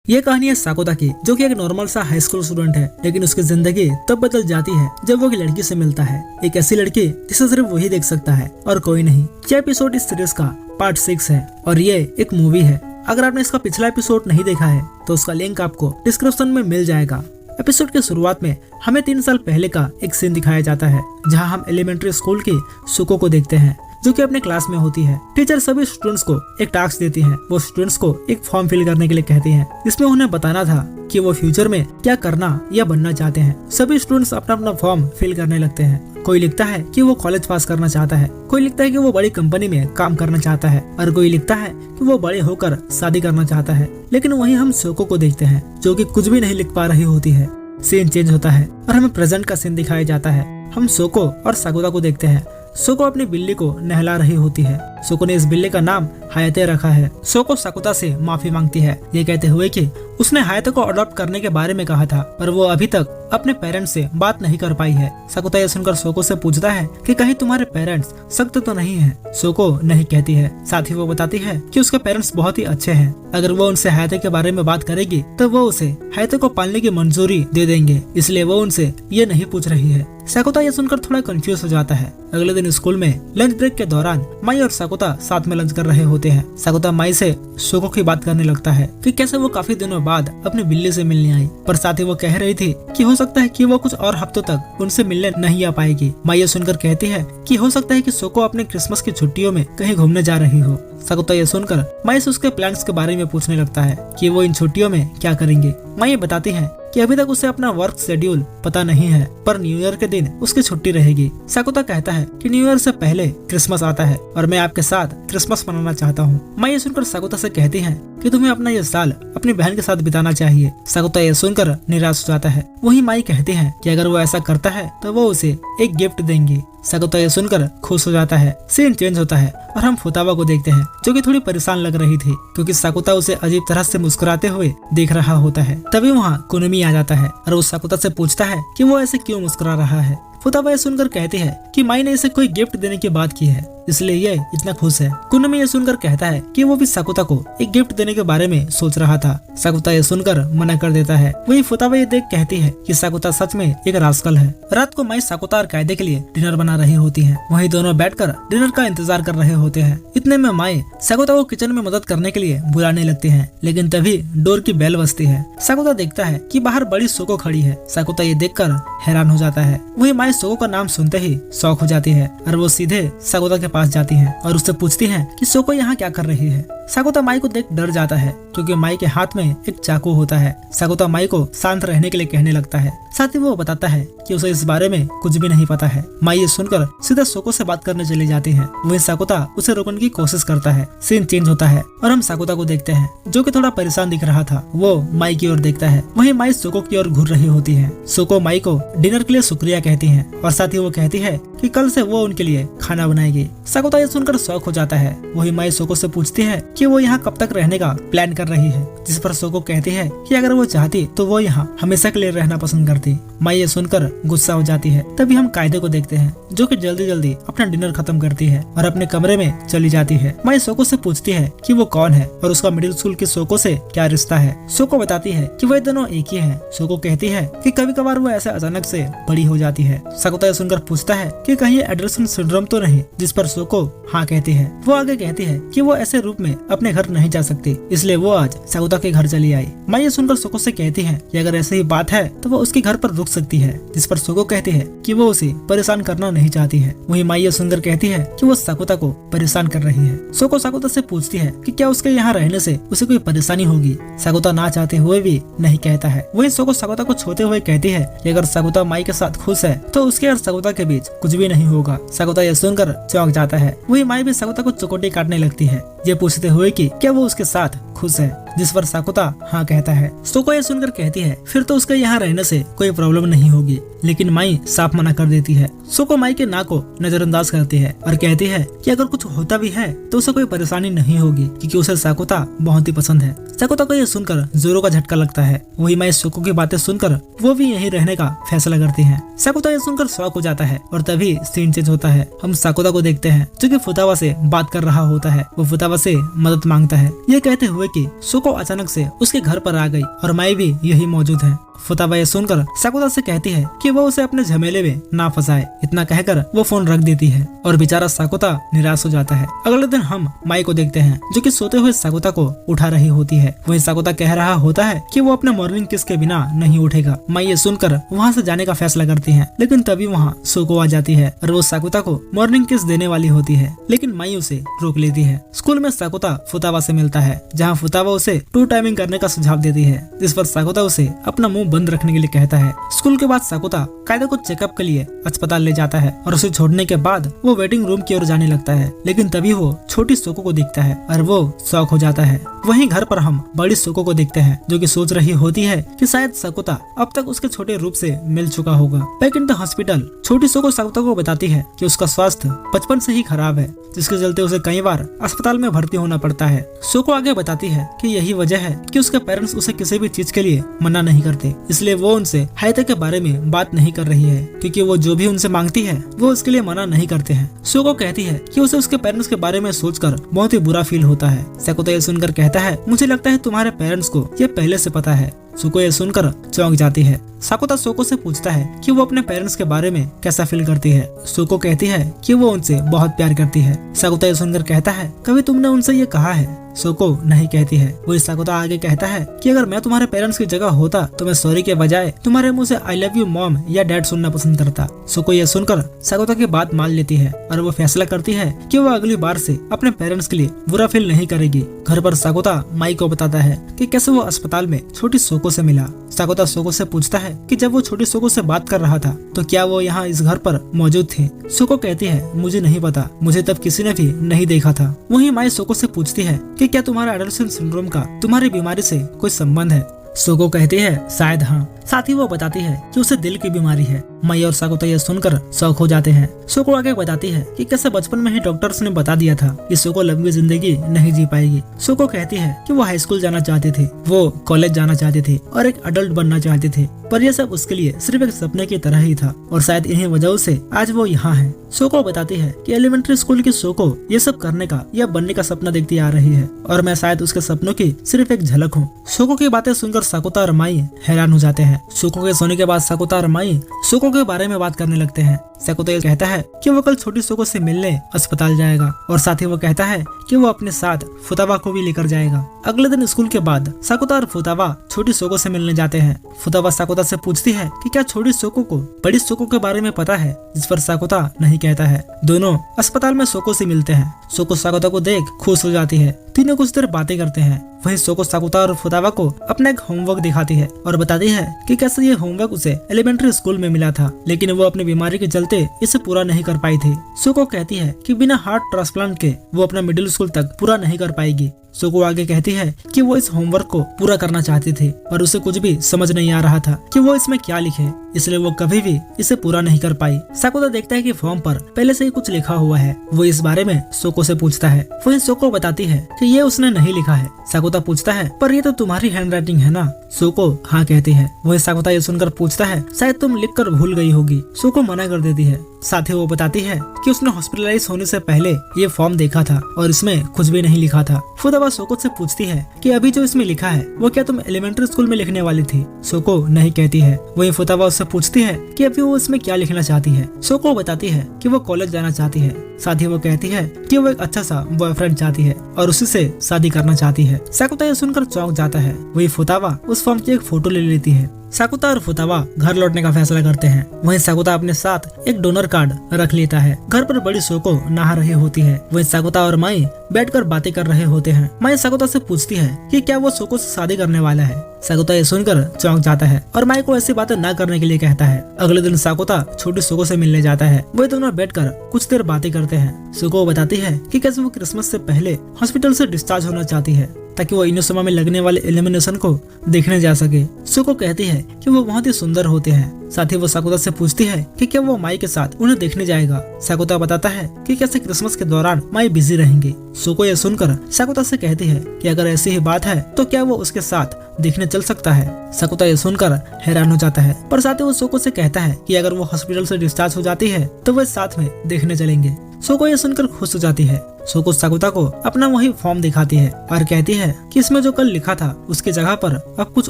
ये कहानी है साकुता की, जो कि एक नॉर्मल सा हाई स्कूल स्टूडेंट है, लेकिन उसकी जिंदगी तब बदल जाती है जब वो एक लड़की से मिलता है। एक ऐसी लड़की जिसे सिर्फ वही देख सकता है और कोई नहीं। ये एपिसोड इस सीरीज का पार्ट 6 है और ये एक मूवी है। अगर आपने इसका पिछला एपिसोड नहीं देखा है तो उसका लिंक आपको डिस्क्रिप्शन में मिल जाएगा। एपिसोड के शुरुआत में हमें 3 साल पहले का एक सीन दिखाया जाता है, जहां हम एलिमेंट्री स्कूल की सुको को देखते हैं, जो कि अपने क्लास में होती है। टीचर सभी स्टूडेंट्स को एक टास्क देती है। वो स्टूडेंट्स को एक फॉर्म फिल करने के लिए कहती है, जिसमें उन्हें बताना था कि वो फ्यूचर में क्या करना या बनना चाहते हैं। सभी स्टूडेंट्स अपना अपना फॉर्म फिल करने लगते हैं। कोई लिखता है कि वो कॉलेज पास करना चाहता है, कोई लिखता है कि वो बड़ी कंपनी में काम करना चाहता है, और कोई लिखता है कि वो बड़े होकर शादी करना चाहता है। लेकिन वहीं हम सोको को देखते हैं, जो कि कुछ भी नहीं लिख पा रही होती है। सीन चेंज होता है और हमें प्रेजेंट का सीन दिखाया जाता है। हम सोको और साकुता को देखते हैं। सोको अपनी बिल्ली को नहला रही होती है। सोको ने इस बिल्ली का नाम हायते रखा है। सोको साकुता से माफी मांगती है, ये कहते हुए कि उसने हायते को अडॉप्ट करने के बारे में कहा था, पर वो अभी तक अपने पेरेंट्स से बात नहीं कर पाई है। साकुता ये सुनकर सोको से पूछता है कि कहीं तुम्हारे पेरेंट्स सख्त तो नहीं हैं? सोको नहीं कहती है। साथ ही वो बताती है कि उसके पेरेंट्स बहुत ही अच्छे हैं। अगर वो उनसे हायते के बारे में बात करेगी तो वो उसे हायते को पालने की मंजूरी दे देंगे, इसलिए वो उनसे ये नहीं पूछ रही है। साकुता ये सुनकर थोड़ा कंफ्यूज हो जाता है। अगले दिन स्कूल में लंच ब्रेक के दौरान माई और साकुता साथ में लंच कर रहे होते हैं। साकुता माई से सोको की बात करने लगता है कि कैसे वो काफी दिनों बाद अपनी बिल्ली से मिलने आई, पर साथ ही वो कह रही थी कि हो सकता है कि वो कुछ और हफ्तों तक उनसे मिलने नहीं आ पाएगी। माई ये सुनकर कहती है कि हो सकता है कि सोको अपने क्रिसमस की छुट्टियों में कहीं घूमने जा रही हो। साकुता ये सुनकर माई से उसके प्लान्स के बारे में पूछने लगता है कि वो इन छुट्टियों में क्या करेंगे। माई ये बताती है कि अभी तक उसे अपना वर्क शेड्यूल पता नहीं है, पर न्यू ईयर के दिन उसकी छुट्टी रहेगी। साकुता कहता है कि न्यू ईयर से पहले क्रिसमस आता है और मैं आपके साथ क्रिसमस मनाना चाहता हूँ। माई ये सुनकर साकुता से कहती है कि तुम्हें अपना ये साल अपनी बहन के साथ बिताना चाहिए। साकुता ये सुनकर निराश हो जाता है। वही माई कहती है कि अगर वो ऐसा करता है तो वो उसे एक गिफ्ट देंगी। साकुता ये सुनकर खुश हो जाता है। सीन चेंज होता है और हम फुतावा को देखते हैं, जो कि थोड़ी परेशान लग रही थी क्योंकि साकुता उसे अजीब तरह से मुस्कुराते हुए देख रहा होता है। तभी वहाँ कुनुमी आ जाता है और वो साकुता से पूछता है कि वो ऐसे क्यों मुस्कुरा रहा है। फुतावा ये सुनकर कहती है कि माई ने इसे कोई गिफ्ट देने की बात की है, इसलिए ये इतना खुश है। कुनुमी ये सुनकर कहता है कि वो भी साकुता को एक गिफ्ट देने के बारे में सोच रहा था। साकुता ये सुनकर मना कर देता है। वही फुतावा ये देख कहती है कि साकुता सच में एक रास्कल है। रात को माई साकुता और कायदे के लिए डिनर बना रही होती है। वही दोनों बैठकर डिनर का इंतजार कर रहे होते हैं। इतने में माई साकुता को किचन में मदद करने के लिए बुलाने लगती है, लेकिन तभी डोर की बेल बजती है। साकुता देखता है कि बाहर बड़ी सोको खड़ी है। साकुता ये देखकर हैरान हो जाता है। वही माई सोको का नाम सुनते ही शॉक हो जाती है और वो सीधे साकुता के पास जाती है और उससे पूछती है कि सोको यहाँ क्या कर रही है। साकुता माई को देख डर जाता है क्योंकि माई के हाथ में एक चाकू होता है। साकुता माई को शांत रहने के लिए कहने लगता है। साथ ही वो बताता है कि उसे इस बारे में कुछ भी नहीं पता है। माई ये सुनकर सीधे सोको से बात करने चली जाती है। वही साकुता उसे रोकने की कोशिश करता है। सीन चेंज होता है और हम साकुता को देखते हैं, जो कि थोड़ा परेशान दिख रहा था। वो माई की ओर देखता है। वही माई सोको की ओर घूर रही होती है। सोको माई को डिनर के लिए शुक्रिया कहती है और साथ ही वो कहती है कि कल से वो उनके लिए खाना बनाएगी। साकुता ये सुनकर शौक हो जाता है। वही माई सोको से पूछती है कि वो यहाँ कब तक रहने का प्लान कर रही है, जिस पर सोको कहती है कि अगर वो चाहती तो वो यहाँ हमेशा के लिए रहना पसंद करती। माई ये सुनकर गुस्सा हो जाती है। तभी हम कायदे को देखते हैं, जो कि जल्दी जल्दी अपना डिनर खत्म करती है और अपने कमरे में चली जाती है। माई सोको से पूछती है कि वो कौन है और उसका मिडिल स्कूल की सोको से क्या रिश्ता है। सोको बताती है कि वे दोनों एक ही हैं। सोको कहती है कि कभी कभार वो ऐसे अचानक से बड़ी हो जाती है। साकुता सुनकर पूछता है कि कहीं एंडरसन सिंड्रोम तो नहीं, जिस पर सोको हाँ कहती है। वो आगे कहती है कि वो ऐसे रूप में अपने घर नहीं जा सकती, इसलिए वो आज साकुता के घर चली आई। माई ये सुनकर सोको से कहती है कि अगर ऐसी ही बात है तो वो उसके घर पर रुक सकती है, जिस पर सोको कहती है कि वो उसे परेशान करना नहीं चाहती है। वही माई ये सुनकर कहती है कि वो साकुता को परेशान कर रही है। सोको साकुता से पूछती है कि क्या उसके यहाँ रहने से उसे कोई परेशानी होगी। साकुता ना चाहते हुए भी नहीं कहता है। वही सोको साकुता को छूते हुए कहती है कि अगर साकुता माई के साथ खुश है तो उसके और साकुता के बीच कुछ भी नहीं होगा। साकुता ये सुनकर चौंक जाता है। वही माई भी साकुता को चुकोटी काटने लगती है, ये पूछते हुए कि क्या वो उसके साथ खुश है, जिस पर साकुता हाँ कहता है। सोको ये सुनकर कहती है फिर तो उसके यहाँ रहने से कोई प्रॉब्लम नहीं होगी, लेकिन माई साफ मना कर देती है। सोको माई के ना को नजरअंदाज करती है और कहती है कि अगर कुछ होता भी है तो उसे कोई परेशानी नहीं होगी, क्योंकि उसे साकुता बहुत ही पसंद है। साकुता को ये सुनकर जोरों का झटका लगता है। वही माई सोको की बातें सुनकर वो भी यहीं रहने का फैसला करती है। साकुता ये सुनकर शौक हो जाता है और तभी सीन चेंज होता है। हम साकुता को देखते हैं, जो कि फुतावा से बात कर रहा होता है। वो फुतावा फुतावा से मदद मांगता है, ये कहते हुए कि सोको अचानक से उसके घर पर आ गई और माई भी यही मौजूद है। फुतावा ये सुनकर साकुता से कहती है कि वो उसे अपने झमेले में ना फंसाए। इतना कहकर वो फोन रख देती है और बेचारा साकुता निराश हो जाता है। अगले दिन हम माई को देखते हैं जो कि सोते हुए साकुता को उठा रही होती है। वहीं साकुता कह रहा होता है कि वो अपने मॉर्निंग किस के बिना नहीं उठेगा। माई ये सुनकर वहाँ से जाने का फैसला करती है, लेकिन तभी वहाँ सोको आ जाती है और वो साकुता को मॉर्निंग किस देने वाली होती है, लेकिन माई उसे रोक लेती है। स्कूल में साकुता फुतावा से मिलता है, जहाँ फुतावा उसे टू टाइमिंग करने का सुझाव देती है, जिस पर साकुता उसे अपना मुंह बंद रखने के लिए कहता है। स्कूल के बाद साकुता कायदा को चेकअप के लिए अस्पताल ले जाता है और उसे छोड़ने के बाद वो वेटिंग रूम की ओर जाने लगता है, लेकिन तभी वो छोटी सोको को देखता है और वो शॉक हो जाता है। वहीं घर पर हम बड़ी सोको को देखते हैं जो कि सोच रही होती है कि शायद साकुता अब तक उसके छोटे रूप से मिल चुका होगा। बैक इन द हॉस्पिटल छोटी सोको साकुता को बताती है कि उसका स्वास्थ्य बचपन से ही खराब है, जिसके चलते उसे कई बार अस्पताल में भर्ती होना पड़ता है। सोको आगे बताती है कि यही वजह है कि उसके पेरेंट्स उसे किसी भी चीज के लिए मना नहीं करते, इसलिए वो उनसे हायते के बारे में बात नहीं कर रही है, क्योंकि वो जो भी उनसे मांगती है वो उसके लिए मना नहीं करते हैं। सोको कहती है कि उसे उसके पेरेंट्स के बारे में सोचकर बहुत ही बुरा फील होता है। साकुता ये सुनकर कहता है, मुझे लगता है तुम्हारे पेरेंट्स को ये पहले से पता है। सोको ये सुनकर चौंक जाती है। साकुता सोको से पूछता है कि वो अपने पेरेंट्स के बारे में कैसा फील करती है। सोको कहती है कि वो उनसे बहुत प्यार करती है। साकुता ये सुनकर कहता है, कभी तुमने उनसे ये कहा है? सोको नहीं कहती है। वही साकुता आगे कहता है कि अगर मैं तुम्हारे पेरेंट्स की जगह होता तो मैं सॉरी के बजाय तुम्हारे मुंह से आई लव यू मॉम या डैड सुनना पसंद करता। सोको ये सुनकर साकुता की बात मान लेती है और वो फैसला करती है कि वो अगली बार से अपने पेरेंट्स के लिए बुरा फील नहीं करेगी। घर पर साकुता माई को बताता है कि कैसे वो अस्पताल में छोटी सोको से मिला। साकुता सोको से पूछता है कि जब वो छोटी सोको से बात कर रहा था तो क्या वो यहाँ इस घर पर मौजूद थे। सोको कहती है, मुझे नहीं पता, मुझे तब किसी ने भी नहीं देखा था। वहीं माई सोको से पूछती है कि क्या तुम्हारा एडोलेसेंट सिंड्रोम का तुम्हारी बीमारी से कोई संबंध है। सोको कहती है, शायद हाँ। साथ ही वो बताती है कि उसे दिल की बीमारी है। माई और साकुता ये सुनकर शौक हो जाते हैं। सोको आगे बताती है कि कैसे बचपन में ही डॉक्टर्स ने बता दिया था कि सोको लंबी जिंदगी नहीं जी पाएगी। सोको कहती है कि वो हाई स्कूल जाना चाहते थे, वो कॉलेज जाना चाहते थे और एक अडल्ट बनना चाहते थे, पर यह सब उसके लिए सिर्फ एक सपने की तरह ही था और शायद इन्हीं वजहों से आज वो यहाँ है। सोको बताती है कि एलिमेंट्री स्कूल की सोको ये सब करने का या बनने का सपना देखती आ रही है और मैं शायद उसके सपनों की सिर्फ एक झलक हूँ। सोको की बातें सुनकर साकुता और माई हैरान हो जाते हैं। सोको के सोने के बाद साकुता और माई सोको के बारे में बात करने लगते हैं। साकुता ये कहता है कि वो कल छोटी सोको से मिलने अस्पताल जाएगा और साथ ही वो कहता है कि वो अपने साथ फुतावा को भी लेकर जाएगा। अगले दिन स्कूल के बाद साकुता और फुतावा छोटी सोको से मिलने जाते हैं। फुतावा साकुता से पूछती है कि क्या छोटी सोको को बड़ी सोको के बारे में पता है, जिस पर साकुता नहीं कहता है। दोनों अस्पताल में सोको से मिलते हैं। सोको साकुता को देख खुश हो जाती है। तीनों कुछ देर बातें करते हैं। वहीं सोको साकुता और फुतावा को अपना एक होमवर्क दिखाती है और बताती है कि कैसे ये होमवर्क उसे एलिमेंट्री स्कूल में मिला था, लेकिन वो अपनी बीमारी के चलते इसे पूरा नहीं कर पाई थी। सोको कहती है कि बिना हार्ट ट्रांसप्लांट के वो अपना मिडिल स्कूल तक पूरा नहीं कर पाएगी। सोको आगे कहती है कि वो इस होमवर्क को पूरा करना चाहती थी, पर उसे कुछ भी समझ नहीं आ रहा था कि वो इसमें क्या लिखे, इसलिए वो कभी भी इसे पूरा नहीं कर पाई। साकुता देखता है कि फॉर्म पर पहले से ही कुछ लिखा हुआ है। वो इस बारे में सोको से पूछता है। वहीं सोको बताती है कि ये उसने नहीं लिखा है। साकुता पूछता है, पर ये तो तुम्हारी हैंडराइटिंग है ना? सोको हाँ कहती है। वही साकुता ये सुनकर पूछता है, शायद तुम लिखकर भूल गई होगी। सोको मना कर देती है। साथ ही वो बताती है कि उसने हॉस्पिटलाइज होने से पहले ये फॉर्म देखा था और इसमें कुछ भी नहीं लिखा था। फुतावा सोको से पूछती है कि अभी जो इसमें लिखा है वो क्या तुम एलिमेंट्री स्कूल में लिखने वाली थी? सोको नहीं कहती है। वहीं फुतावा उससे पूछती है कि अभी वो इसमें क्या लिखना चाहती है। सोको बताती है कि वो कॉलेज जाना चाहती है। साथ ही वो कहती है कि वो एक अच्छा सा बॉयफ्रेंड चाहती है और उसी से शादी करना चाहती है। साकुता ये सुनकर चौंक जाता है। वही फुतावा उस फॉर्म की एक फोटो ले लेती है। साकुता और फुतावा घर लौटने का फैसला करते हैं। वहीं साकुता अपने साथ एक डोनर कार्ड रख लेता है। घर पर बड़ी सोको नहा रही होती है। वहीं साकुता और माई बैठकर बातें कर रहे होते हैं। माई साकुता से पूछती है कि क्या वो सोको से शादी करने वाला है। साकुता ये सुनकर चौंक जाता है और माई को ऐसी बातें न करने के लिए कहता है। अगले दिन साकुता छोटी सोको से मिलने जाता है। वही दोनों बैठकर कुछ देर बातें करते हैं। सोको बताती है कि कैसे वो क्रिसमस से पहले हॉस्पिटल से डिस्चार्ज होना चाहती है ताकि वो इनोसमा में लगने वाले एलिमिनेशन को देखने जा सके। सोको कहती है कि वो बहुत ही सुंदर होते हैं। साथ ही वो साकुता से पूछती है कि क्या वो माई के साथ उन्हें देखने जाएगा। साकुता बताता है कि कैसे क्रिसमस के दौरान माई बिजी रहेंगे। सोको ये सुनकर साकुता से कहती है कि अगर ऐसी ही बात है तो क्या वो उसके साथ देखने चल सकता है। सकुता ये सुनकर हैरान हो जाता है, पर साथ ही वो सोको से कहता है कि अगर वो हॉस्पिटल से डिस्चार्ज हो जाती है तो वे साथ में देखने चलेंगे। सोको ये सुनकर खुश हो जाती है। सोको सकुता को अपना वही फॉर्म दिखाती है और कहती है कि इसमें जो कल लिखा था उसकी जगह पर अब कुछ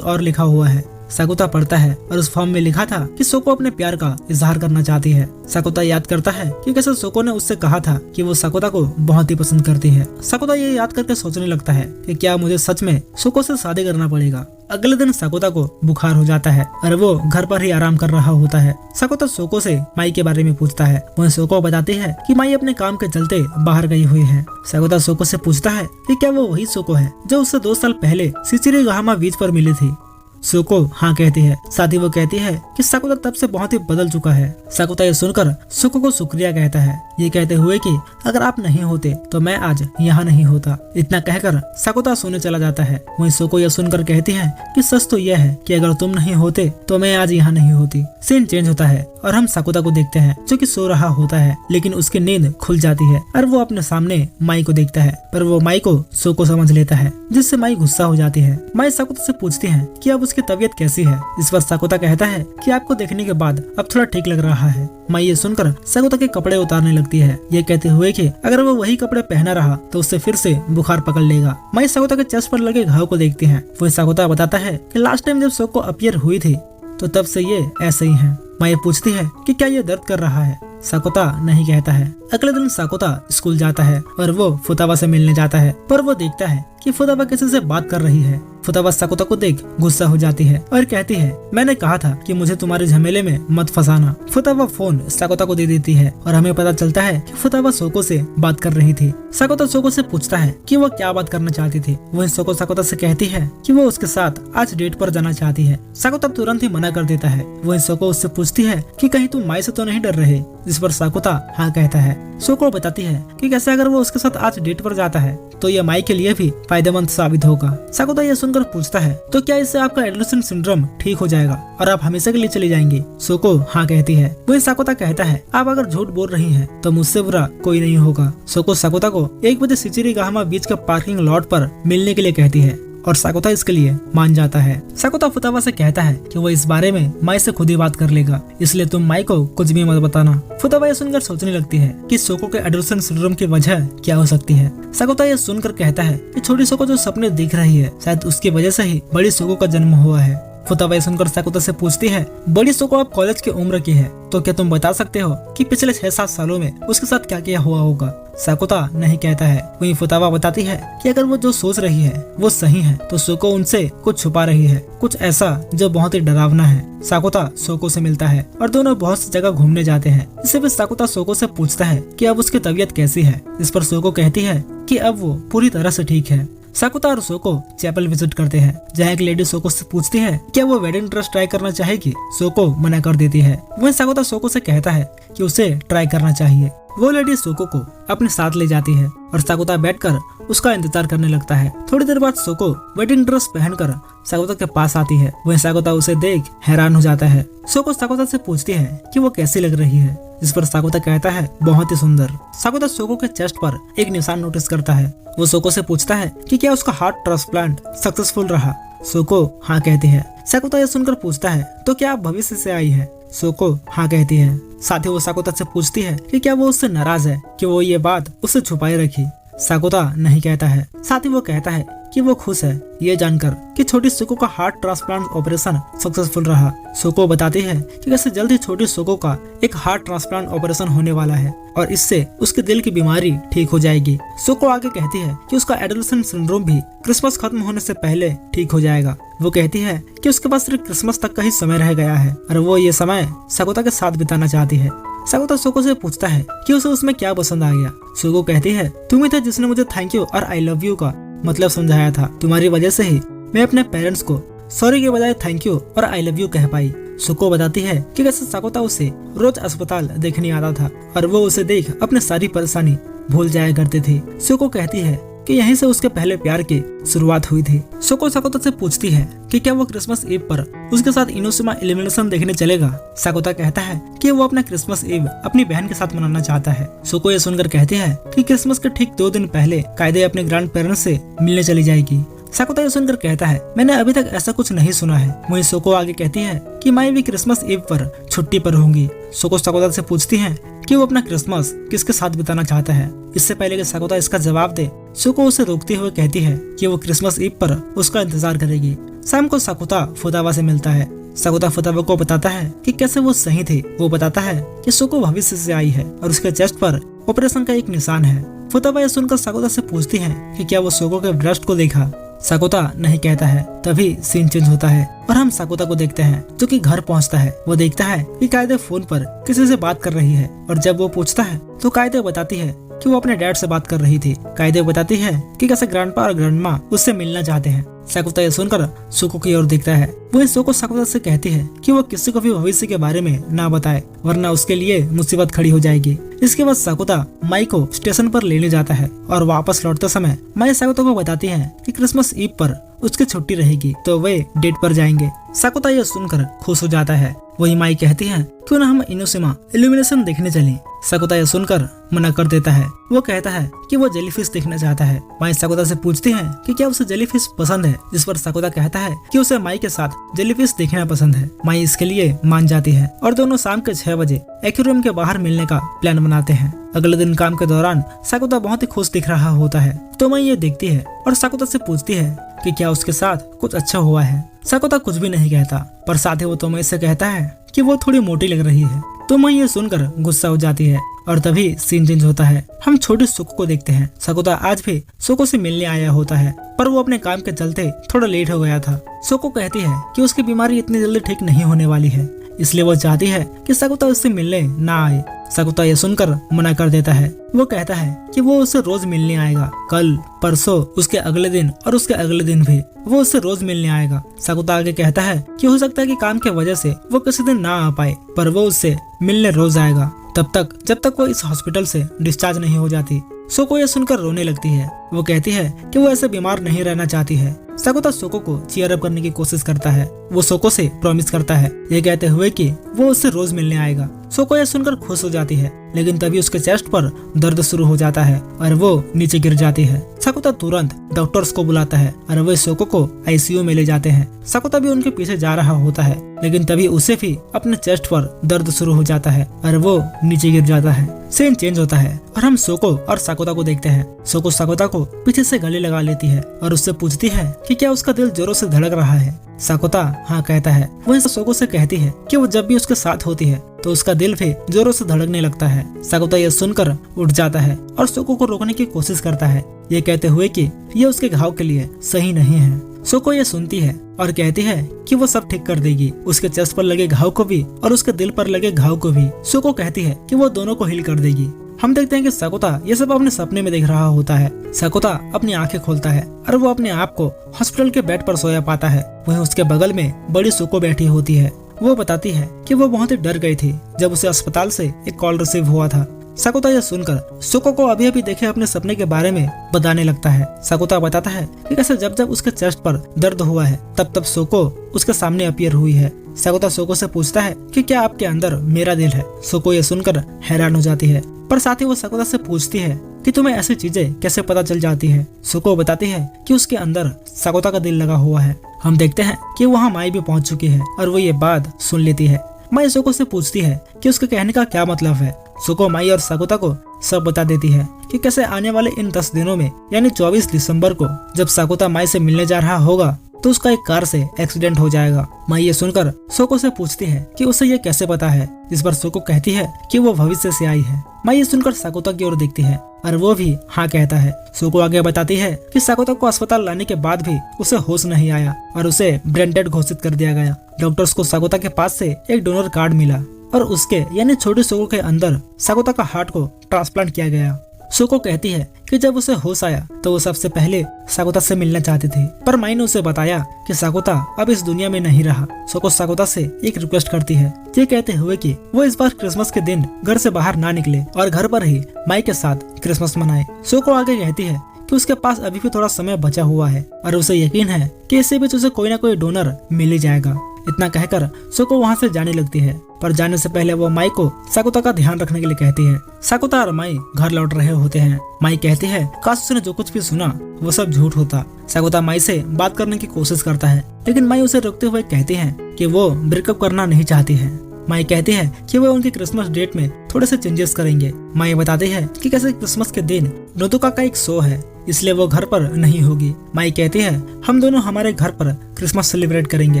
और लिखा हुआ है। सकुता पढ़ता है और उस फॉर्म में लिखा था कि सोको अपने प्यार का इजहार करना चाहती है। सकुता याद करता है कि कैसे सोको ने उससे कहा था कि वो सकुता को बहुत ही पसंद करती है। सकुता ये याद करके सोचने लगता है कि क्या मुझे सच में सोको से शादी करना पड़ेगा। अगले दिन सकुता को बुखार हो जाता है और वो घर पर ही आराम कर रहा होता है। सकुता सोको से माई के बारे में पूछता है। वह सोको बताती है कि माई अपने काम के चलते बाहर गई हुई है। सकुता सोको से पूछता है कि क्या वो वही सोको है जो उससे 2 साल पहले सिचिरीगामा बीच पर मिली थी। सोको हाँ कहती है। साथ ही वो कहती है कि सकुता तब से बहुत ही बदल चुका है। सकुता ये सुनकर सोको को शुक्रिया कहता है, ये कहते हुए कि अगर आप नहीं होते तो मैं आज यहाँ नहीं होता। इतना कहकर सकुता सोने चला जाता है। वहीं सोको ये सुनकर कहती है कि सच तो यह है कि अगर तुम नहीं होते तो मैं आज यहाँ नहीं होती। सीन चेंज होता है और हम सकुता को देखते हैं जो कि सो रहा होता है, लेकिन उसकी नींद खुल जाती है और वो अपने सामने माई को देखता है, पर वो माई को सोको समझ लेता है, जिससे माई गुस्सा हो जाती है। माई सकुता से पूछती है कि अब उसकी तबीयत कैसी है। इस पर सकुता कहता है कि आपको देखने के बाद अब थोड़ा ठीक लग रहा है। माई ये सुनकर सकुता के कपड़े उतारने लगती है, ये कहते हुए कि अगर वो वही कपड़े पहना रहा तो उससे फिर से बुखार पकड़ लेगा। माई सकुता के चेस्ट पर लगे घाव को देखती है। वो सकुता बताता है कि लास्ट टाइम जब सोको अपीयर हुई थी तो तब से ये ऐसे ही है। माई पूछती है कि क्या ये दर्द कर रहा है। सकुता नहीं कहता है। अगले दिन सकुता स्कूल जाता है और वो फुतावा से मिलने जाता है, पर वो देखता है कि फुतावा किसी से बात कर रही है। फुतावा सकुता को देख गुस्सा हो जाती है और कहती है, मैंने कहा था कि मुझे तुम्हारे झमेले में मत फंसाना। फुतावा फोन सकुता को दे देती है और हमें पता चलता है कि फुतावा सोको से बात कर रही थी। सकुता सोको से पूछता है कि वो क्या बात करना चाहती थी। वहीं सोको सकुता से कहती है कि वो उसके साथ आज डेट पर जाना चाहती है। सकुता तुरंत ही मना कर देता है। वहीं सोको उससे पूछती है कि कहीं तुम माई से तो नहीं डर रहे। इस पर सकुता हाँ कहता है। सोको बताती है कि कैसे अगर वो उसके साथ आज डेट पर जाता है तो ये माई के लिए भी फायदेमंद साबित होगा। सकुता ये सुनकर पूछता है, तो क्या इससे आपका एडोलेसेंट सिंड्रोम ठीक हो जाएगा और आप हमेशा के लिए चली जाएंगी। सोको हाँ कहती है। वही सकुता कहता है, आप अगर झूठ बोल रही हैं तो मुझसे बुरा कोई नहीं होगा। सोको सकुता को 1 बजे सिचिरीगामा बीच के पार्किंग लॉट पर मिलने के लिए कहती है और सकुता इसके लिए मान जाता है। सकुता फुतावा से कहता है कि वो इस बारे में माई से खुद ही बात कर लेगा, इसलिए तुम माई को कुछ भी मत बताना। फुतावा ये सुनकर सोचने लगती है कि सोको के एडोलेसेंट सिंड्रोम की वजह क्या हो सकती है। सकुता ये सुनकर कहता है कि छोटी सोको जो सपने देख रही है शायद उसकी वजह से ही बड़ी सोको का जन्म हुआ है। फुतावा ये सुनकर सकुता से पूछती है, बड़ी सोको अब कॉलेज की उम्र की है, तो क्या तुम बता सकते हो कि पिछले 6-7 सालों में उसके साथ क्या क्या हुआ होगा। सकुता नहीं कहता है। वहीं फुतावा बताती है कि अगर वो जो सोच रही है वो सही है तो सोको उनसे कुछ छुपा रही है, कुछ ऐसा जो बहुत ही डरावना है। सकुता सोको से मिलता है और दोनों बहुत सी जगह घूमने जाते हैं। इससे भी सकुता सोको से पूछता है कि अब उसकी तबीयत कैसी है। इस पर सोको कहती है कि अब वो पूरी तरह से ठीक है। सकुता और सोको चैपल विजिट करते हैं, जहाँ एक लेडी सोको से पूछती है क्या वो वेडिंग ड्रेस ट्राई करना चाहेगी। सोको मना कर देती है। वहीं सकुता सोको से कहता है कि उसे ट्राई करना चाहिए। वो लेडी सोको को अपने साथ ले जाती है और सकुता बैठकर उसका इंतजार करने लगता है। थोड़ी देर बाद सोको वेडिंग ड्रेस पहनकर सकुता के पास आती है। वहीं सकुता उसे देख हैरान हो जाता है। सोको सकुता से पूछती है कि वो कैसी लग रही है। इस पर सकुता कहता है, बहुत ही सुंदर। सकुता सोको के चेस्ट पर एक निशान नोटिस करता है। वो सोको से पूछता है कि क्या उसका हार्ट ट्रांसप्लांट सक्सेसफुल रहा। सोको हाँ कहती है। सकुता यह सुनकर पूछता है, तो क्या आप भविष्य से आई है। सोको हाँ कहती है। साथ ही वो सकुता से पूछती है कि क्या वो उससे नाराज है कि वो ये बात उससे छुपाए रखी। सकुता नहीं कहता है। साथ ही वो कहता है कि वो खुश है ये जानकर कि छोटी सोको का हार्ट ट्रांसप्लांट ऑपरेशन सक्सेसफुल रहा। सोको बताती है कि कैसे जल्द ही छोटी सोको का एक हार्ट ट्रांसप्लांट ऑपरेशन होने वाला है और इससे उसके दिल की बीमारी ठीक हो जाएगी। सोको आगे कहती है कि उसका एडोलेसेंट सिंड्रोम भी क्रिसमस खत्म होने से पहले ठीक हो जाएगा। वो कहती है कि उसके पास सिर्फ क्रिसमस तक का ही समय रह गया है और वो ये समय सकुता के साथ बिताना चाहती है। सकुता सोको से पूछता है कि उसे उसमें क्या पसंद आ गया। सोको कहती है, तुम ही थे जिसने मुझे थैंक यू और आई लव यू का मतलब समझाया था। तुम्हारी वजह से ही मैं अपने पेरेंट्स को सॉरी के बजाय थैंक यू और आई लव यू कह पाई। सोको बताती है कि कैसे सकुता उसे रोज अस्पताल देखने आता था और वो उसे देख अपनी सारी परेशानी भूल जाया करते थे। सोको कहती है कि यहीं से उसके पहले प्यार की शुरुआत हुई थी। सोको सकुता से पूछती है कि क्या वो क्रिसमस ईव पर उसके साथ इनोशिमा एलिमिनेशन देखने चलेगा। सकुता कहता है कि वो अपना क्रिसमस ईव अपनी बहन के साथ मनाना चाहता है। सोको ये सुनकर कहती है कि क्रिसमस के ठीक 2 दिन पहले कायदे अपने ग्रैंड पेरेंट्स से मिलने चली जाएगी। साकुता ये सुनकर कहता है, मैंने अभी तक ऐसा कुछ नहीं सुना है। वहीं सोको आगे कहती है कि माई भी क्रिसमस ईव पर छुट्टी पर होंगी। सोको साकुता से पूछती है कि वो अपना क्रिसमस किसके साथ बिताना चाहता है। इससे पहले कि साकुता इसका जवाब दे, सोको उसे रोकते हुए कहती है कि वो क्रिसमस ईव पर उसका इंतजार करेगी। शाम को साकुता फुतावा से मिलता है। साकुता फुतावा को बताता है कि कैसे वो सही थे। वो बताता है कि सोको भविष्य से आई है और उसके चेस्ट पर ऑपरेशन का एक निशान है। फुतावा यह सुनकर साकुता से पूछती है कि क्या वो सोको के ब्रेस्ट को देखा। साकुता नहीं कहता है। तभी सीन चेंज होता है और हम साकुता को देखते हैं जो कि घर पहुंचता है। वो देखता है कि कायदे फोन पर किसी से बात कर रही है और जब वो पूछता है तो कायदे बताती है कि वो अपने डैड से बात कर रही थी। कायदे बताती है कि कैसे ग्रैंडपा और ग्रैंडमा उससे मिलना चाहते हैं। साकुता ये सुनकर सोको की ओर देखता है। वही सोको साकुता से कहती है कि वो किसी को भी भविष्य के बारे में ना बताए वरना उसके लिए मुसीबत खड़ी हो जाएगी। इसके बाद साकुता माई को स्टेशन पर लेने जाता है और वापस लौटते समय माई साकुता को बताती है कि क्रिसमस ईव पर उसकी छुट्टी रहेगी तो वे डेट पर जाएंगे। साकुता यह सुनकर खुश हो जाता है। वही माई कहती है क्यों ना हम इनोशिमा इल्यूमिनेशन देखने चलें। साकुता यह सुनकर मना कर देता है। वो कहता है कि वो जेलीफिश देखना चाहता है। माई साकुता से पूछती है कि क्या उसे जेलीफिश पसंद है, जिस पर साकुता कहता है कि उसे माई के साथ जेलीफिश देखना पसंद है। माई इसके लिए मान जाती है और दोनों शाम के 6 बजे एक्वेरियम के बाहर मिलने का प्लान बनाते हैं। अगले दिन काम के दौरान साकुता बहुत ही खुश दिख रहा होता है तो माई ये देखती है और साकुता से पूछती है कि क्या उसके साथ कुछ अच्छा हुआ है। साकुता कुछ भी नहीं कहता पर साथ ही वो तोमई से कहता है कि वो थोड़ी मोटी लग रही है। तोमई ये सुनकर गुस्सा हो जाती है और तभी सीन चेंज होता है। हम छोटे सोको को देखते हैं। साकुता आज भी सोको से मिलने आया होता है पर वो अपने काम के चलते थोड़ा लेट हो गया था। सोको कहती है कि उसकी बीमारी इतनी जल्दी ठीक नहीं होने वाली है, इसलिए वो चाहती है कि साकुता उससे मिलने ना आए। साकुता ये सुनकर मना कर देता है। वो कहता है कि वो उससे रोज मिलने आएगा, कल, परसों, उसके अगले दिन और उसके अगले दिन भी वो उससे रोज मिलने आएगा। साकुता आगे कहता है कि हो सकता है कि काम के वजह से वो किसी दिन ना आ पाए पर वो उससे मिलने रोज आएगा, तब तक जब तक वो इस हॉस्पिटल से डिस्चार्ज नहीं हो जाती। सोको ये सुनकर रोने लगती है। वो कहती है कि वो ऐसे बीमार नहीं रहना चाहती है। साकुता सोको को चीयर अप करने की कोशिश करता है। वो सोको से प्रॉमिस करता है ये कहते हुए कि वो उससे रोज मिलने आएगा। सोको यह सुनकर खुश हो जाती है लेकिन तभी उसके चेस्ट पर दर्द शुरू हो जाता है और वो नीचे गिर जाती है। साकुता तुरंत डॉक्टर्स को बुलाता है और वे सोको को आईसीयू में ले जाते हैं। साकुता भी उनके पीछे जा रहा होता है लेकिन तभी उसे भी अपने चेस्ट पर दर्द शुरू हो जाता है और वो नीचे गिर जाता है। सीन चेंज होता है और हम सोको और साकुता को देखते हैं। सोको साकुता को पीछे से गले लगा लेती है और उससे पूछती है कि क्या उसका दिल जोरों से धड़क रहा है। साकुता हाँ कहता है। वह सोको से कहती है कि वो जब भी उसके साथ होती है तो उसका दिल भी जोरों से धड़कने लगता है। साकुता यह सुनकर उठ जाता है और सोको को रोकने की कोशिश करता है, ये कहते हुए कि यह उसके घाव के लिए सही नहीं है। सोको ये सुनती है और कहती है कि वो सब ठीक कर देगी, उसके चेस्ट पर लगे घाव को भी और उसके दिल पर लगे घाव को भी। सोको कहती है कि वो दोनों को हील कर देगी। हम देखते हैं कि साकुता ये सब अपने सपने में देख रहा होता है। साकुता अपनी आंखें खोलता है और वो अपने आप को हॉस्पिटल के बेड पर सोया पाता है। वहीं उसके बगल में बड़ी सोको बैठी होती है। वो बताती है कि वो बहुत ही डर गई थी जब उसे अस्पताल से एक कॉल रिसीव हुआ था। साकुता यह सुनकर सोको को अभी अभी देखे अपने सपने के बारे में बताने लगता है। साकुता बताता है कि कैसे जब जब उसके चेस्ट पर दर्द हुआ है तब तब सोको उसके सामने अपीयर हुई है। साकुता सोको से पूछता है कि क्या आपके अंदर मेरा दिल है। सोको ये सुनकर हैरान हो जाती है पर साथ ही वो साकुता से पूछती है कि तुम्हें ऐसी चीजें कैसे पता चल जाती है। सोको बताती है कि उसके अंदर साकुता का दिल लगा हुआ है। हम देखते हैं कि वहाँ माई भी पहुँच चुकी है और वो ये बात सुन लेती है। माई सोको से पूछती है कि उसके कहने का क्या मतलब है। सोको माई और साकुता को सब बता देती है कि कैसे आने वाले इन 10 दिनों में यानी 24 दिसंबर को जब साकुता माई से मिलने जा रहा होगा तो उसका एक कार से एक्सीडेंट हो जाएगा। माई ये सुनकर सोको से पूछती है कि उसे ये कैसे पता है, जिस पर सोको कहती है कि वो भविष्य से आई है। माई ये सुनकर साकुता की ओर देखती है और वो भी हाँ कहता है। सोको आगे बताती है कि साकुता को अस्पताल लाने के बाद भी उसे होश नहीं आया और उसे ब्रेन डेड घोषित कर दिया गया। डॉक्टर्स को साकुता के पास से एक डोनर कार्ड मिला और उसके यानी छोटे सोको के अंदर साकुता का हार्ट को ट्रांसप्लांट किया गया। सोको कहती है कि जब उसे होश आया तो वो सबसे पहले साकुता से मिलना चाहती थी पर माई ने उसे बताया कि साकुता अब इस दुनिया में नहीं रहा। सोको साकुता से एक रिक्वेस्ट करती है ये कहते हुए कि वो इस बार क्रिसमस के दिन घर से बाहर ना निकले और घर पर ही माई के साथ क्रिसमस मनाए। सोको आगे कहती है कि उसके पास अभी भी थोड़ा समय बचा हुआ है और उसे यकीन है कि इससे बीच उसे कोई ना कोई डोनर मिल ही जाएगा। इतना कहकर सोको वहाँ से जाने लगती है, पर जाने से पहले वो माई को साकुता का ध्यान रखने के लिए कहती है। साकुता और माई घर लौट रहे होते हैं। माई कहती है काश उसने जो कुछ भी सुना वो सब झूठ होता। साकुता माई से बात करने की कोशिश करता है, लेकिन माई उसे रोकते हुए कहती है कि वो ब्रेकअप करना नहीं चाहती है। माई कहती है कि वो उनके क्रिसमस डेट में थोड़े से चेंजेस करेंगे। माई बताती है कि कैसे क्रिसमस के दिन नोदोका का एक शो है, इसलिए वो घर पर नहीं होगी। माई कहती है हम दोनों हमारे घर पर क्रिसमस सेलिब्रेट करेंगे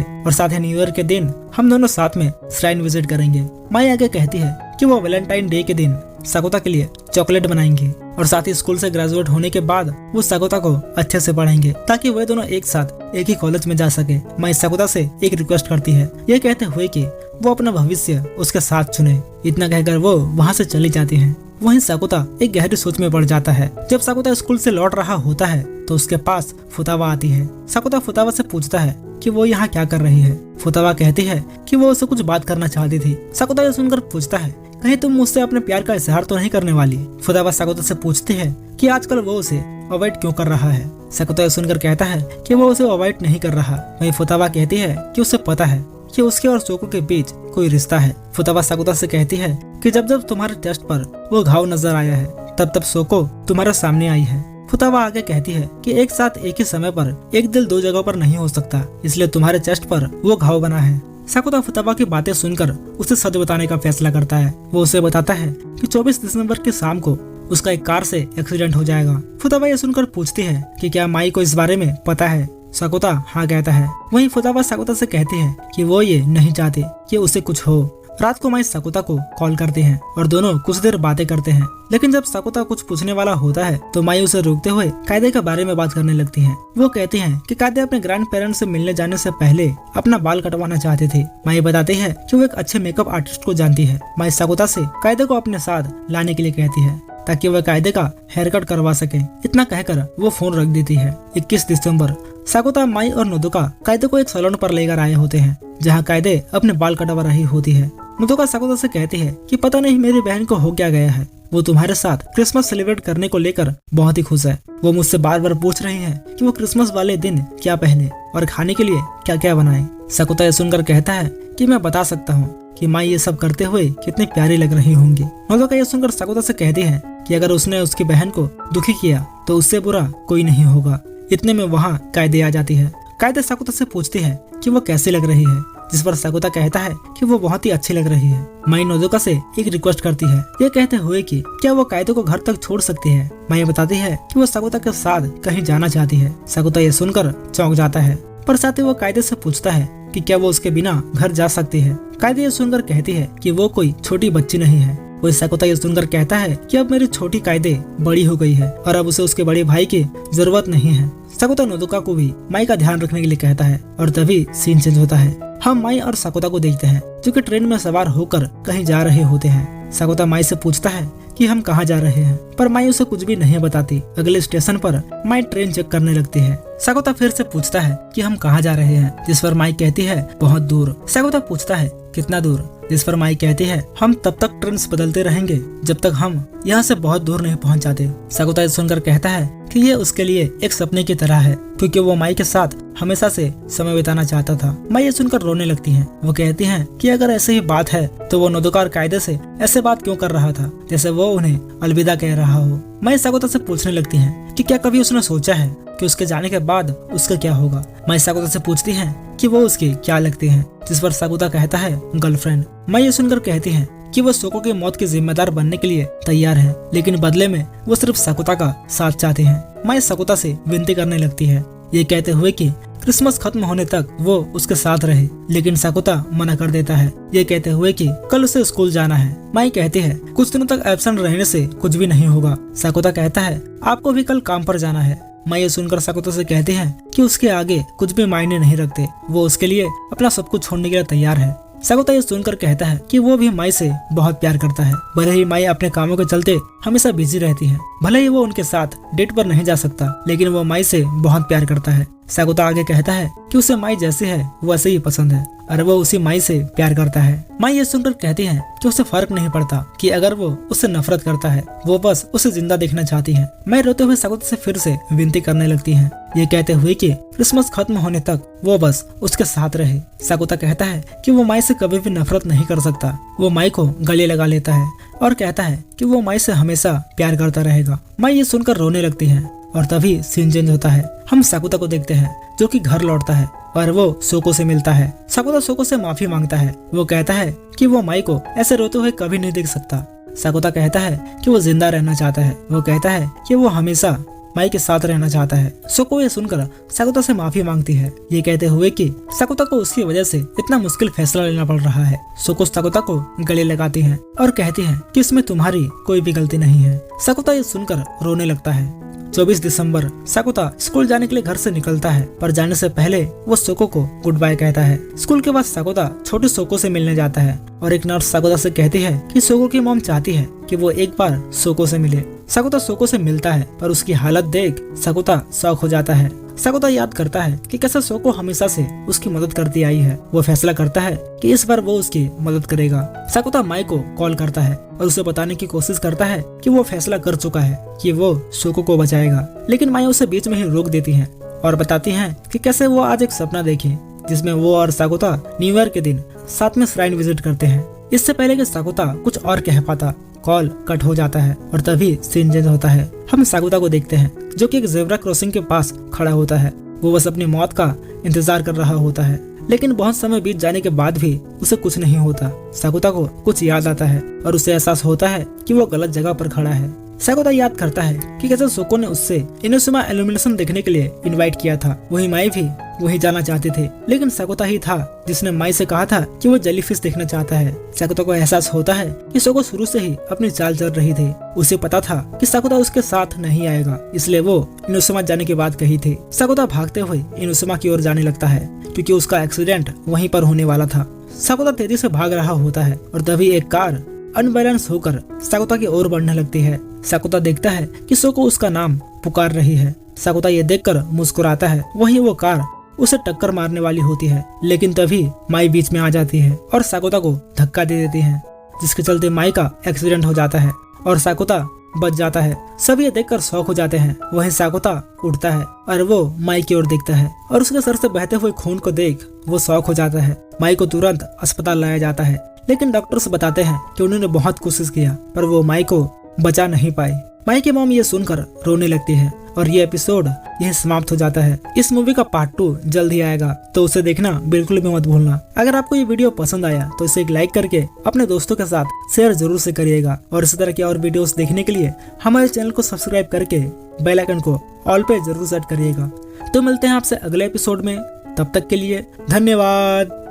और साथ ही न्यू ईयर के दिन हम दोनों साथ में श्राइन विजिट करेंगे। माई आगे कहती है कि वो वैलेंटाइन डे के दिन साकुता के लिए चॉकलेट बनाएंगे और साथ ही स्कूल से ग्रेजुएट होने के बाद वो साकुता को अच्छे से पढ़ाएंगे ताकि वे दोनों एक साथ एक ही कॉलेज में जा सके। माई साकुता से एक रिक्वेस्ट करती है, ये कहते हुए कि वो अपना भविष्य उसके साथ चुने। इतना कहकर वो वहाँ से चली जाती है। वहीं साकुता एक गहरी सोच में पड़ जाता है। जब साकुता स्कूल से लौट रहा होता है तो उसके पास फुतावा आती है। साकुता फुतावा से पूछता है कि वो यहाँ क्या कर रही है। फुतावा कहती है कि वो उससे कुछ बात करना चाहती थी। साकुता ये सुनकर पूछता है कहीं तुम मुझसे अपने प्यार का इजहार तो नहीं करने वाली। फुतावा साकुता से पूछती है कि आजकल वो उसे अवॉइड क्यों कर रहा है। साकुता ये सुनकर कहता है कि वो उसे अवॉइड नहीं कर रहा। वहीं फुतावा कहती है कि उसे पता है कि उसके और सोको के बीच कोई रिश्ता है। फुतावा साकुता से कहती है कि जब जब तुम्हारे टेस्ट पर वो घाव नजर आया है तब तब सोको तुम्हारे सामने आई है। फुतावा आगे कहती है कि एक साथ एक ही समय पर एक दिल दो जगहों पर नहीं हो सकता, इसलिए तुम्हारे चेस्ट पर वो घाव बना है। साकुता फुतावा की बातें सुनकर उसे सच बताने का फैसला करता है। वो उसे बताता है कि 24 दिसंबर की शाम को उसका एक कार से एक्सीडेंट हो जाएगा। फुतावा ये सुनकर पूछती है कि क्या माई को इस बारे में पता है। साकुता हाँ कहता है। वहीं फुतावा साकुता से कहती है कि वो ये नहीं चाहती कि उसे कुछ हो। रात को माई साकुता को कॉल करते हैं और दोनों कुछ देर बातें करते हैं, लेकिन जब साकुता कुछ पूछने वाला होता है तो माई उसे रोकते हुए कायदे के बारे में बात करने लगती है। वो कहती है कि कायदे अपने ग्रैंड पेरेंट्स से मिलने जाने से पहले अपना बाल कटवाना चाहते थे। माई बताती है कि वो एक अच्छे मेकअप आर्टिस्ट को जानती है। माई साकुता से कायदे को अपने साथ लाने के लिए कहती है ताकि वह कायदे का हेयर कट करवा सके। इतना कहकर वो फोन रख देती है। 21 दिसंबर साकुता, माई और नोदोका कायदे को एक सैलून पर लेकर आए होते हैं जहाँ कायदे अपने बाल कटवा रही होती है। नोदोका साकुता से कहती है कि पता नहीं मेरी बहन को हो क्या गया है, वो तुम्हारे साथ क्रिसमस सेलिब्रेट करने को लेकर बहुत ही खुश है। वो मुझसे बार बार पूछ रही है कि वो क्रिसमस वाले दिन क्या पहने और खाने के लिए क्या क्या बनाए। साकुता ये सुनकर कहता है कि मैं बता सकता हूँ कि माई ये सब करते हुए कितनी प्यारी लग रही होंगी। नोदोका ये सुनकर साकुता से कहती है कि अगर उसने उसकी बहन को दुखी किया तो उससे बुरा कोई नहीं होगा। इतने में वहाँ कायदे आ जाती है। कायदे साकुता से पूछती है कि वो कैसी लग रही है, जिस पर साकुता कहता है कि वो बहुत ही अच्छी लग रही है। माई नोदोका से एक रिक्वेस्ट करती है, ये कहते हुए कि क्या वो कायदे को घर तक छोड़ सकती है। माई बताती है कि वो साकुता के साथ कहीं जाना चाहती है। साकुता ये सुनकर चौंक जाता है, पर साथ ही वो कायदे से पूछता है कि क्या वो उसके बिना घर जा सकती है। कायदे ये सुनकर कहती है कि वो कोई छोटी बच्ची नहीं है। वो साकुता ये सुनकर कहता है कि अब मेरी छोटी कायदे बड़ी हो गई है और अब उसे उसके बड़े भाई की जरूरत नहीं है। साकुता नोदोका को भी माई का ध्यान रखने के लिए कहता है और तभी सीन चेंज होता है। हम माई और साकुता को देखते हैं जो कि ट्रेन में सवार होकर कहीं जा रहे होते हैं। साकुता माई से पूछता है कि हम कहाँ जा रहे हैं, पर माई उसे कुछ भी नहीं बताती। अगले स्टेशन पर माई ट्रेन चेक करने लगती है। साकुता फिर से पूछता है कि हम कहाँ जा रहे हैं, जिस पर माई कहती है बहुत दूर। साकुता पूछता है कितना दूर, जिस पर माई कहती है हम तब तक ट्रेन बदलते रहेंगे जब तक हम यहाँ से बहुत दूर नहीं पहुँच जाते। साकुता ये सुनकर कहता है कि ये उसके लिए एक सपने की तरह है, क्योंकि वो माई के साथ हमेशा से समय बिताना चाहता था। माई ये सुनकर रोने लगती है। वो कहती है कि अगर ऐसे ही बात है तो वो नोदोका और कायदे से ऐसे बात क्यों कर रहा था जैसे वो उन्हें अलविदा कह रहा हो। माई साकुता से पूछने लगती है कि क्या कभी उसने सोचा है कि उसके जाने के बाद उसका क्या होगा। माई साकुता से पूछती है कि वो उसकी क्या लगती है, जिस पर साकुता कहता है गर्लफ्रेंड। माई ये सुनकर कहती है कि वो सोको की मौत के जिम्मेदार बनने के लिए तैयार है, लेकिन बदले में वो सिर्फ साकुता का साथ चाहते हैं। माई साकुता से विनती करने लगती है, ये कहते हुए कि क्रिसमस खत्म होने तक वो उसके साथ रहे, लेकिन साकुता मना कर देता है, ये कहते हुए कि कल उसे स्कूल जाना है। माई कहती है कुछ दिनों तक एब्सेंट रहने से कुछ भी नहीं होगा। साकुता कहता है आपको भी कल काम पर जाना है। माई ये सुनकर साकुता से कहते हैं कि उसके आगे कुछ भी मायने नहीं रखते, वो उसके लिए अपना सब कुछ छोड़ने के लिए तैयार है। साकुता ये सुनकर कहता है कि वो भी माई से बहुत प्यार करता है। भले ही माई अपने कामों के चलते हमेशा बिजी रहती है, भले ही वो उनके साथ डेट पर नहीं जा सकता, लेकिन वो माई से बहुत प्यार करता है। साकुता आगे कहता है कि उसे माई जैसी है वैसे ही पसंद है और वो उसी माई से प्यार करता है। माई ये सुनकर कहती है कि उसे फर्क नहीं पड़ता कि अगर वो उससे नफरत करता है, वो बस उसे जिंदा देखना चाहती है। माई रोते हुए साकुता से फिर से विनती करने लगती है, ये कहते हुए कि क्रिसमस खत्म होने तक वो बस उसके साथ रहे। साकुता कहता है कि वो माई से कभी भी नफरत नहीं कर सकता। वो माई को गले लगा लेता है और कहता है कि वो माई से हमेशा प्यार करता रहेगा। माई ये सुनकर रोने लगती है और तभी सीन चेंज होता है। हम साकुता को देखते हैं जो कि घर लौटता है और वो सोको से मिलता है। साकुता सोको से माफी मांगता है। वो कहता है कि वो माई को ऐसे रोते हुए कभी नहीं देख सकता। साकुता कहता है कि वो जिंदा रहना चाहता है। वो कहता है कि वो हमेशा माई के साथ रहना चाहता है। सोको ये सुनकर साकुता से माफी मांगती है, ये कहते हुए कि साकुता को उसकी वजह से इतना मुश्किल फैसला लेना पड़ रहा है। सोको साकुता को गले लगाती है और कहती है कि इसमें तुम्हारी कोई भी गलती नहीं है। साकुता ये सुनकर रोने लगता है। 24 दिसंबर साकुता स्कूल जाने के लिए घर से निकलता है, पर जाने से पहले वो सोको को गुड बाय कहता है। स्कूल के बाद साकुता छोटी सोको से मिलने जाता है और एक नर्स साकुता से कहती है कि सोको की मॉम चाहती है कि वो एक बार सोको से मिले। साकुता सोको से मिलता है, पर उसकी हालत देख साकुता शॉक हो जाता है। साकुता याद करता है कि कैसे सोको हमेशा से उसकी मदद करती आई है। वो फैसला करता है कि इस बार वो उसकी मदद करेगा। साकुता माई को कॉल करता है और उसे बताने की कोशिश करता है कि वो फैसला कर चुका है कि वो सोको को बचाएगा, लेकिन माई उसे बीच में ही रोक देती है और बताती है कि कैसे वो आज एक सपना देखे जिसमें वो और साकुता न्यू ईयर के दिन साथ में श्राइन विजिट करते हैं। इससे पहले कि साकुता कुछ और कह पाता, कॉल कट हो जाता है और तभी सीन चेंज होता है। हम साकुता को देखते हैं जो कि एक ज़ेब्रा क्रॉसिंग के पास खड़ा होता है। वो बस अपनी मौत का इंतजार कर रहा होता है, लेकिन बहुत समय बीत जाने के बाद भी उसे कुछ नहीं होता। साकुता को कुछ याद आता है और उसे एहसास होता है कि वो गलत जगह पर खड़ा है। साकुता याद करता है कि कैसे सोको ने उससे इनोशिमा इल्यूमिनेशन देखने के लिए इनवाइट किया था। वही माई भी वही जाना चाहते थे, लेकिन साकुता ही था जिसने माई से कहा था कि वो जेलीफिश देखना चाहता है। साकुता को एहसास होता है कि सोको शुरू से ही अपनी चाल चल रही थी। उसे पता था कि साकुता उसके साथ नहीं आएगा, इसलिए वो इनोशिमा जाने की बात कही थी। साकुता भागते हुए इनोशिमा की ओर जाने लगता है क्योंकि उसका एक्सीडेंट वहीं पर होने वाला था। साकुता तेजी से भाग रहा होता है और तभी एक कार अनबैलेंस होकर साकुता की ओर बढ़ने लगती है। साकुता देखता है कि सोको उसका नाम पुकार रही है। साकुता ये देखकर मुस्कुराता है। वहीं वो कार उसे टक्कर मारने वाली होती है, लेकिन तभी माई बीच में आ जाती है और साकुता को धक्का दे देती है, जिसके चलते माई का एक्सीडेंट हो जाता है और साकुता बच जाता है। सब ये देखकर शॉक हो जाते हैं। वहीं साकुता उठता है और वो माई की ओर देखता है और उसके सर से बहते हुए खून को देख वो शॉक हो जाता है। माई को तुरंत अस्पताल लाया जाता है, लेकिन डॉक्टर्स बताते हैं कि उन्होंने बहुत कोशिश किया पर वो माई को बचा नहीं पाई। माई की मॉम ये सुनकर रोने लगती है और ये एपिसोड यही समाप्त हो जाता है। इस मूवी का पार्ट 2 जल्द ही आएगा, तो उसे देखना बिल्कुल भी मत भूलना। अगर आपको ये वीडियो पसंद आया तो इसे एक लाइक करके अपने दोस्तों के साथ शेयर जरूर से करिएगा और इसी तरह की और वीडियोस देखने के लिए हमारे चैनल को सब्सक्राइब करके बेल आइकन को ऑल पे जरूर सेट करिएगा। तो मिलते हैं आपसे अगले एपिसोड में, तब तक के लिए धन्यवाद।